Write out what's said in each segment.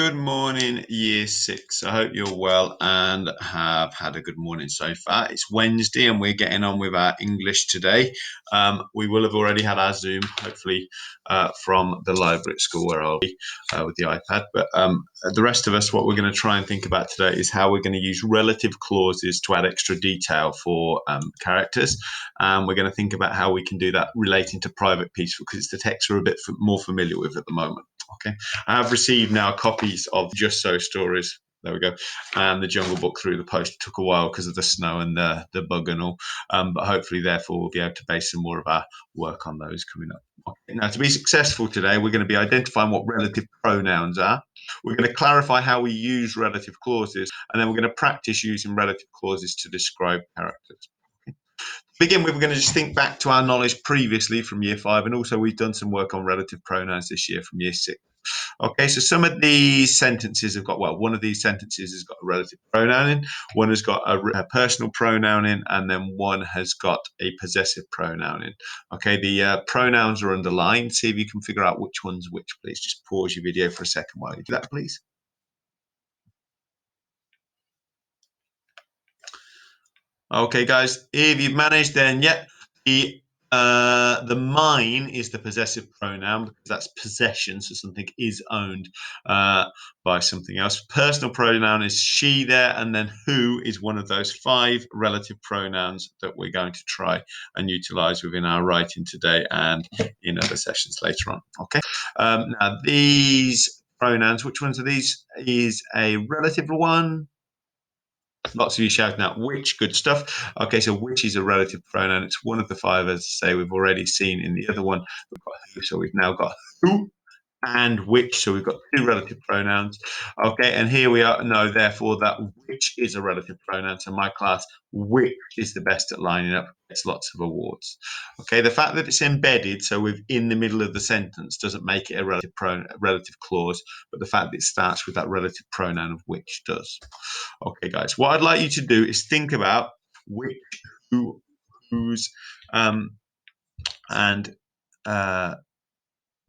Good morning, year six. I hope you're well and have had a good morning so far. It's Wednesday and we're getting on with our English today. We will have already had our Zoom, hopefully, from the library at school where I'll be with the iPad. But the rest of us, what we're going to try and think about today is how we're going to use relative clauses to add extra detail for characters. And we're going to think about how we can do that relating to private peaceful because it's the text we're a bit more familiar with at the moment. Okay. I have received now copies of Just So Stories. There we go. And the Jungle Book through the post. It took a while because of the snow and the bug and all. But hopefully, therefore, we'll be able to base some more of our work on those coming up. Okay. Now, to be successful today, we're going to be identifying what relative pronouns are. We're going to clarify how we use relative clauses. And then we're going to practice using relative clauses to describe characters. To begin with, we're going to just think back to our knowledge previously from year five. And also, we've done some work on relative pronouns this year from year six. Okay, so some of these sentences have got, well, one of these sentences has got a relative pronoun in, one has got a personal pronoun in, and then one has got a possessive pronoun in. Okay, the pronouns are underlined. See if you can figure out which one's which, please. Just pause your video for a second while you do that, please. Okay, guys, if you've managed, then yeah, the mine is the possessive pronoun because that's possession, so something is owned by something else. Personal pronoun is she there, and then who is one of those five relative pronouns that we're going to try and utilize within our writing today and in other sessions later on. Okay, now these pronouns, which ones are these? Is a relative one. Lots of you shouting out which, good stuff. Okay, so which is a relative pronoun. It's one of the five, as I say, we've already seen in the other one. We've got who, so we've now got who and which. So we've got two relative pronouns. Okay, and here we are. No, therefore, that which is a relative pronoun. So my class, which is the best at lining up, gets lots of awards. Okay, the fact that it's embedded, so within the middle of the sentence, doesn't make it a relative clause, but the fact that it starts with that relative pronoun of which does. Okay, guys, what I'd like you to do is think about which, who, whose, and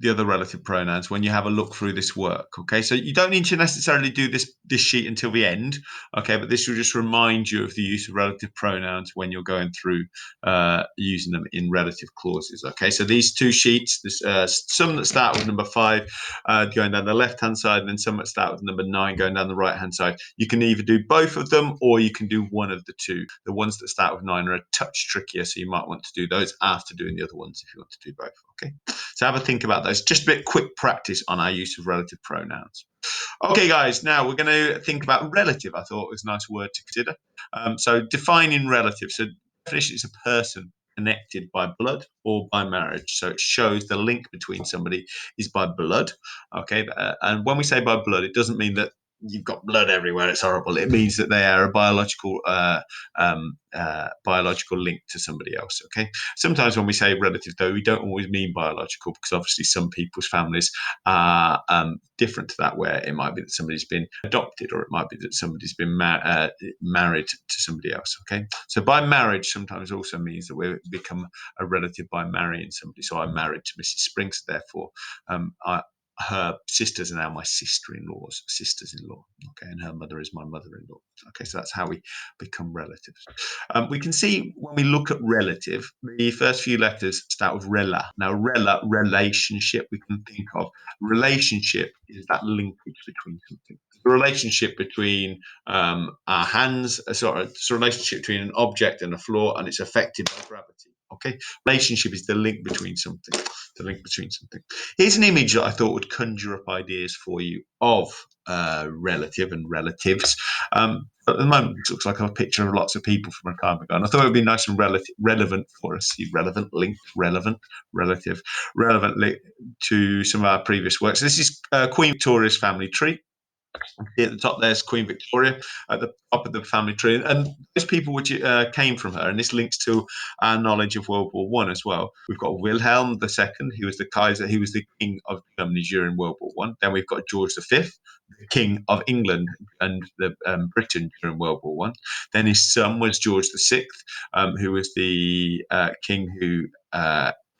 the other relative pronouns when you have a look through this work. Okay, so you don't need to necessarily do this sheet until the end. Okay, but this will just remind you of the use of relative pronouns when you're going through using them in relative clauses. Okay, so these two sheets, some that start with number 5 going down the left hand side, and then some that start with number 9 going down the right hand side. You can either do both of them or you can do one of the two. The ones that start with 9 are a touch trickier, so you might want to do those after doing the other ones if you want to do both. Okay, so have a think about those. Just a bit quick practice on our use of relative pronouns. Okay, guys, now we're going to think about relative. I thought it was a nice word to consider. So defining relative. So definition is a person connected by blood or by marriage. So it shows the link between somebody is by blood. Okay, and when we say by blood, it doesn't mean that you've got blood everywhere. It's horrible. It means that they are a biological link to somebody else. Okay. Sometimes when we say relative, though, we don't always mean biological because obviously some people's families are different to that, where it might be that somebody's been adopted or it might be that somebody's been married to somebody else. Okay. So by marriage sometimes also means that we become a relative by marrying somebody. So I'm married to Mrs. Springs, therefore her sisters are now my sisters-in-law. Okay, and her mother is my mother-in-law. Okay, so that's how we become relatives. We can see when we look at relative, the first few letters start with rela. Now, relationship, we can think of. Relationship is that linkage between something. The relationship between our hands, it's a relationship between an object and a floor, and it's affected by gravity. Okay, relationship is the link between something. The link between something. Here's an image that I thought would conjure up ideas for you of relative and relatives. At the moment, it looks like a picture of lots of people from a time ago, and I thought it would be nice and relevant for us. Relevant, link, relevant, relative, relevant to some of our previous works. This is Queen Victoria's family tree. At the top there's Queen Victoria at the top of the family tree, and those people which came from her, and this links to our knowledge of World War One as well. We've got Wilhelm II, he was the Kaiser, he was the King of Germany during World War One. Then we've got George V, the King of England and Britain during World War One. Then his son was George VI, who was the king who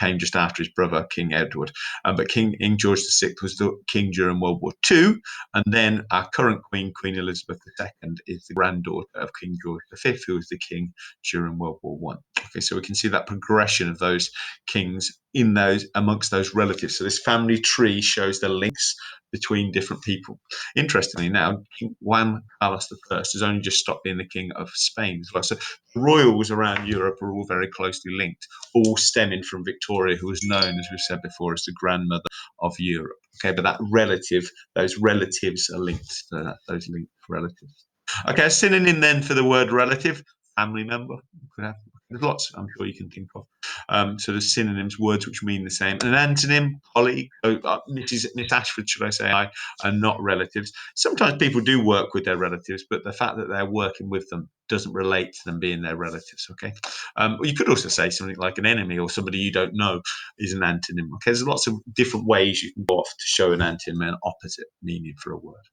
came just after his brother, King Edward. But King George VI was the king during World War II. And then our current queen, Queen Elizabeth II, is the granddaughter of King George V, who was the king during World War One. Okay, so we can see that progression of those kings in those amongst those relatives. So this family tree shows the links between different people. Interestingly, now King Juan Carlos I has only just stopped being the king of Spain as well. So the royals around Europe are all very closely linked, all stemming from Victoria, who was known, as we've said before, as the grandmother of Europe. Okay, but that relative, those relatives are linked to that, those linked relatives. Okay, a synonym then for the word relative, family member. There's lots I'm sure you can think of. So there's synonyms, words which mean the same. An antonym, colleague, Miss Ashford, should I say, I are not relatives. Sometimes people do work with their relatives, but the fact that they're working with them doesn't relate to them being their relatives, okay? Or you could also say something like an enemy or somebody you don't know is an antonym, okay? There's lots of different ways you can go off to show an antonym and opposite meaning for a word.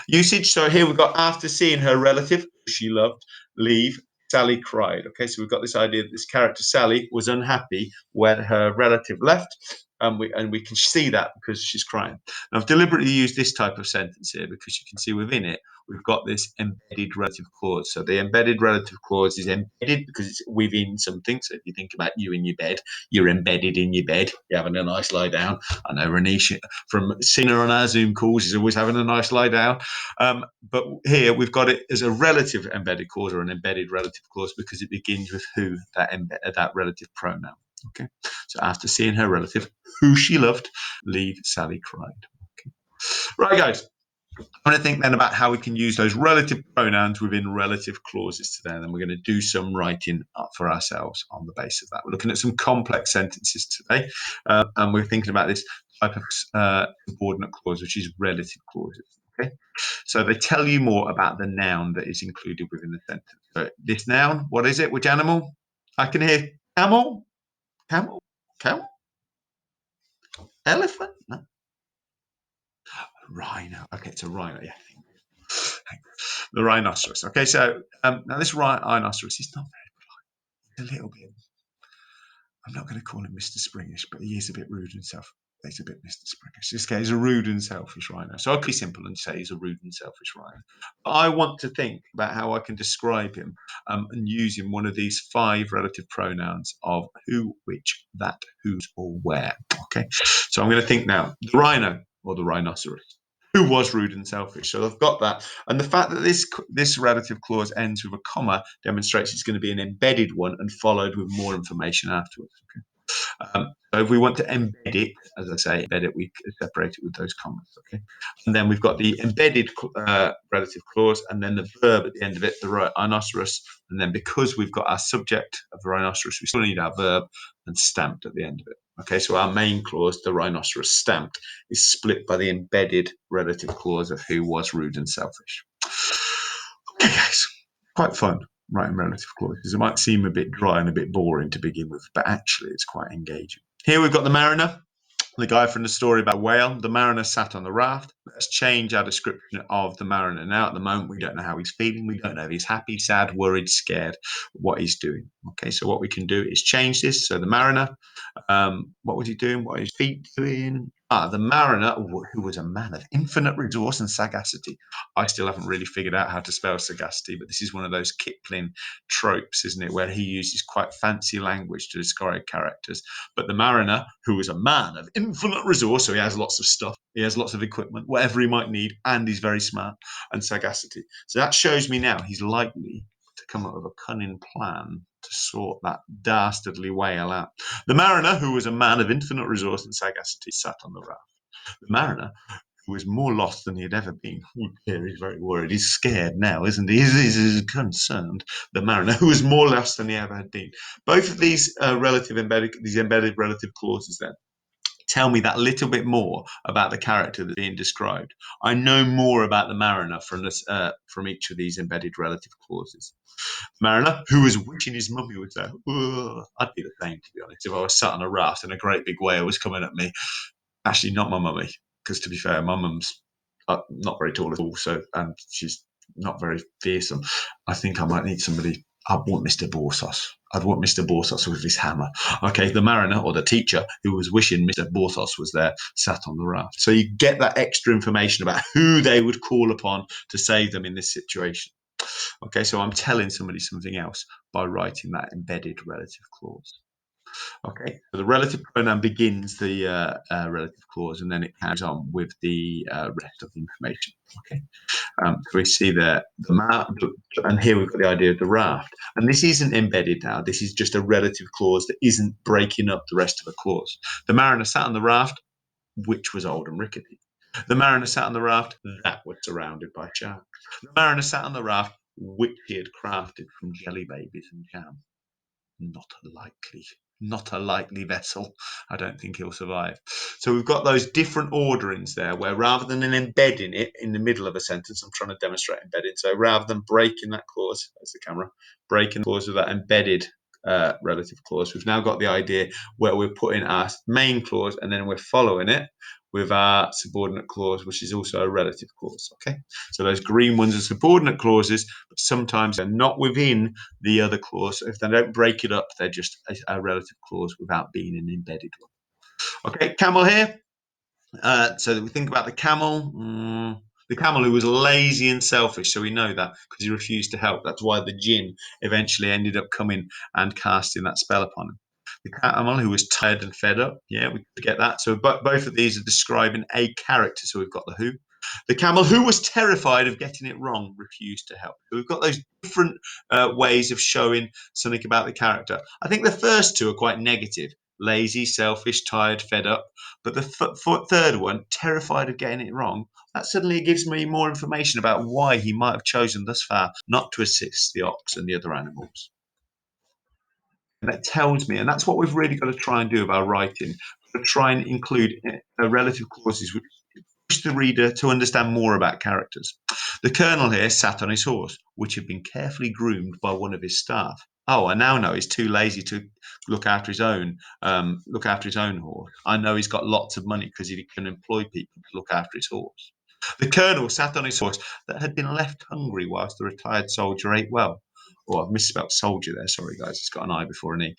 Usage, so here we've got after seeing her relative, she loved, leave, Sally cried. Okay, so we've got this idea that this character Sally was unhappy when her relative left, and we can see that because she's crying. Now, I've deliberately used this type of sentence here because you can see within it we've got this embedded relative clause. So the embedded relative clause is embedded because it's within something. So if you think about you in your bed, you're embedded in your bed. You're having a nice lie down. I know Renisha from Singer on our Zoom calls is always having a nice lie down. But here we've got it as a relative embedded clause or an embedded relative clause because it begins with who, that relative pronoun. Okay, so after seeing her relative, who she loved, leave Sally cried. Okay. Right, guys. I'm going to think then about how we can use those relative pronouns within relative clauses today, and then we're going to do some writing up for ourselves on the basis of that. We're looking at some complex sentences today, and we're thinking about this type of subordinate clause, which is relative clauses. Okay, so they tell you more about the noun that is included within the sentence. So this noun, what is it? Which animal? I can hear camel, camel, camel, elephant, no. Rhino. Okay, it's a rhino. Yeah, the rhinoceros. Okay, so now this rhinoceros is not very, a little bit. I'm not going to call him Mr. Springish, but he is a bit rude and self. He's a bit Mr. Springish. This guy is a rude and selfish rhino. So I'll be simple and say he's a rude and selfish rhino. But I want to think about how I can describe him and using one of these 5 relative pronouns of who, which, that, whose, or where. Okay, so I'm going to think now. The rhino or the rhinoceros. Who was rude and selfish? So I've got that, and the fact that this relative clause ends with a comma demonstrates it's going to be an embedded one and followed with more information afterwards. Okay? So if we want to embed it, as I say, embed it, we separate it with those commas. Okay, and then we've got the embedded relative clause, and then the verb at the end of it, the rhinoceros, and then because we've got our subject of the rhinoceros, we still need our verb and stamped at the end of it. Okay, so our main clause, the rhinoceros stamped, is split by the embedded relative clause of who was rude and selfish. Okay, guys, quite fun writing relative clauses. It might seem a bit dry and a bit boring to begin with, but actually it's quite engaging. Here we've got the mariner, the guy from the story about whale. The mariner sat on the raft. Let's change our description of the mariner. Now, at the moment, we don't know how he's feeling. We don't know if he's happy, sad, worried, scared, what he's doing. Okay, so what we can do is change this. So the mariner, what was he doing? What are his feet doing? The mariner, who was a man of infinite resource and sagacity. I still haven't really figured out how to spell sagacity, but this is one of those Kipling tropes, isn't it, where he uses quite fancy language to describe characters. But the mariner, who was a man of infinite resource, so he has lots of stuff, he has lots of equipment, whatever he might need, and he's very smart, and sagacity. So that shows me now he's likely to come up with a cunning plan to sort that dastardly whale out. The mariner, who was a man of infinite resource and sagacity, sat on the raft. The mariner, who was more lost than he had ever been. Oh dear, he's very worried. He's scared now, isn't he? He's concerned. The mariner, who was more lost than he ever had been. Both of these embedded relative clauses then tell me that little bit more about the character that's being described. I know more about the mariner from each of these embedded relative clauses. Mariner, who was wishing his mummy was there. I'd be the same, to be honest, if I was sat on a raft and a great big whale was coming at me. Actually, not my mummy, because to be fair, my mum's not very tall at all, and she's not very fearsome. I think I might need somebody I want Mr. Borsos. I'd want Mr. Borsos with his hammer. Okay, the mariner or the teacher who was wishing Mr. Borsos was there sat on the raft. So you get that extra information about who they would call upon to save them in this situation. Okay, so I'm telling somebody something else by writing that embedded relative clause. Okay, so the relative pronoun begins the relative clause and then it carries on with the rest of the information. Okay, so we see there the map, and here we've got the idea of the raft. And this isn't embedded now. This is just a relative clause that isn't breaking up the rest of the clause. The mariner sat on the raft, which was old and rickety. The mariner sat on the raft that was surrounded by sharks. The mariner sat on the raft which he had crafted from jelly babies and jam. Not likely. Not a likely vessel. I don't think he'll survive. So we've got those different orderings there where rather than embedding it in the middle of a sentence, I'm trying to demonstrate embedding. So rather than breaking that clause, there's the camera, breaking the clause with that embedded relative clause, we've now got the idea where we're putting our main clause and then we're following it with our subordinate clause, which is also a relative clause. Okay, so those green ones are subordinate clauses, but sometimes they're not within the other clause. If they don't break it up, they're just a relative clause without being an embedded one. Okay, camel here. So we think about the camel. The camel who was lazy and selfish, so we know that because he refused to help. That's why the jinn eventually ended up coming and casting that spell upon him. The camel who was tired and fed up. Yeah, we get that. So both of these are describing a character. So we've got the who. The camel who was terrified of getting it wrong refused to help. So we've got those different ways of showing something about the character. I think the first two are quite negative. Lazy, selfish, tired, fed up. But the third one, terrified of getting it wrong, that suddenly gives me more information about why he might have chosen thus far not to assist the ox and the other animals. And that tells me, and that's what we've really got to try and do with our writing, to try and include relative clauses which push the reader to understand more about characters. The colonel here sat on his horse, which had been carefully groomed by one of his staff. Oh, I now know he's too lazy to look after his own horse. I know he's got lots of money because he can employ people to look after his horse. The colonel sat on his horse that had been left hungry whilst the retired soldier ate well. Oh, I've misspelled soldier there. Sorry, guys. It's got an I before an E.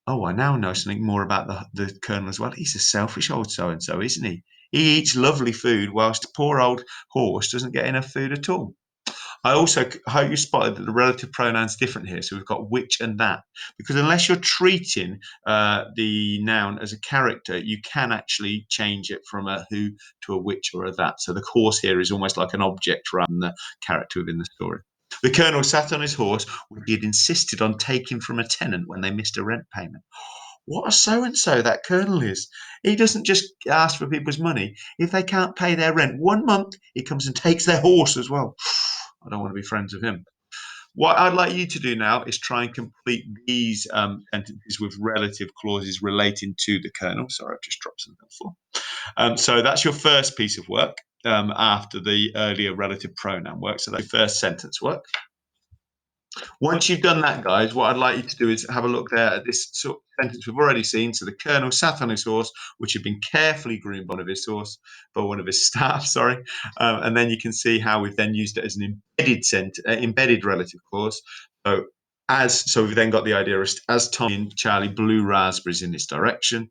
Oh, I now know something more about the colonel as well. He's a selfish old so-and-so, isn't he? He eats lovely food whilst the poor old horse doesn't get enough food at all. I also hope you spotted that the relative pronoun's different here. So we've got which and that. Because unless you're treating the noun as a character, you can actually change it from a who to a which or a that. So the horse here is almost like an object rather than the character within the story. The colonel sat on his horse, which he had insisted on taking from a tenant when they missed a rent payment. What a so and so that colonel is. He doesn't just ask for people's money. If they can't pay their rent 1 month, he comes and takes their horse as well. I don't want to be friends with him. What I'd like you to do now is try and complete these sentences with relative clauses relating to the colonel. Sorry, I've just dropped something on the floor. So that's your first piece of work after the earlier relative pronoun work. So that's your first sentence work. Once you've done that, guys, what I'd like you to do is have a look there at this sort of sentence we've already seen. So the colonel sat on his horse, which had been carefully groomed by one of his staff, sorry. And then you can see how we've then used it as an embedded relative clause. So we've then got the idea as Tommy and Charlie blew raspberries in this direction.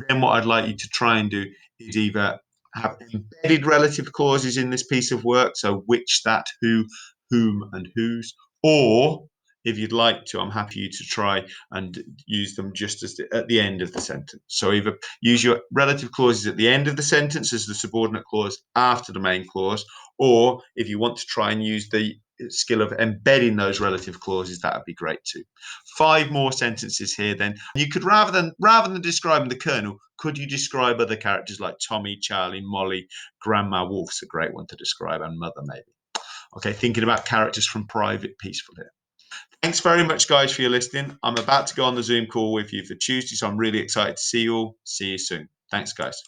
Then what I'd like you to try and do is either have embedded relative clauses in this piece of work. So which, that, who, whom, and whose. Or if you'd like to, I'm happy you to try and use them just as at the end of the sentence. So either use your relative clauses at the end of the sentence as the subordinate clause after the main clause, or if you want to try and use the skill of embedding those relative clauses, that would be great too. 5 more sentences here then. You could rather than describing the colonel, could you describe other characters like Tommy, Charlie, Molly, Grandma Wolf's a great one to describe, and Mother maybe. Okay, thinking about characters from Private Peaceful here. Thanks very much, guys, for your listening. I'm about to go on the Zoom call with you for Tuesday, so I'm really excited to see you all. See you soon. Thanks, guys.